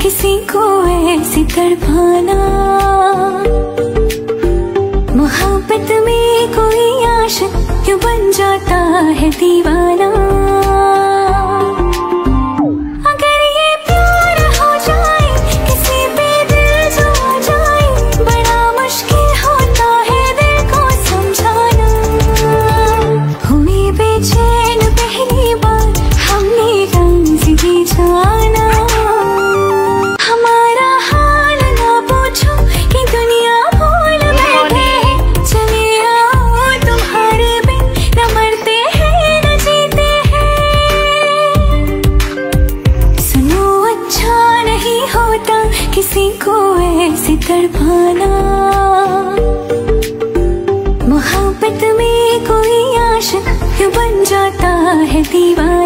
किसी को ऐसे तड़पाना। मोहब्बत में कोई आशिक क्यों बन जाता है दीवाना। अगर ये प्यार हो जाए किसी पे दिल जो आ जाए, बड़ा मुश्किल होता है दिल को समझाना। हुई बेचैन पहली बार हमने रंज़ी जाना। हमारा हाल ना पूछो कि दुनिया भूल बैठे, चले आओ तुम्हारे बिन न मरते हैं न जीते हैं। सुनो अच्छा नहीं होता किसी को ऐसे तड़पाना। मोहब्बत में कोई आशिक क्यों बन जाता है दीवाना।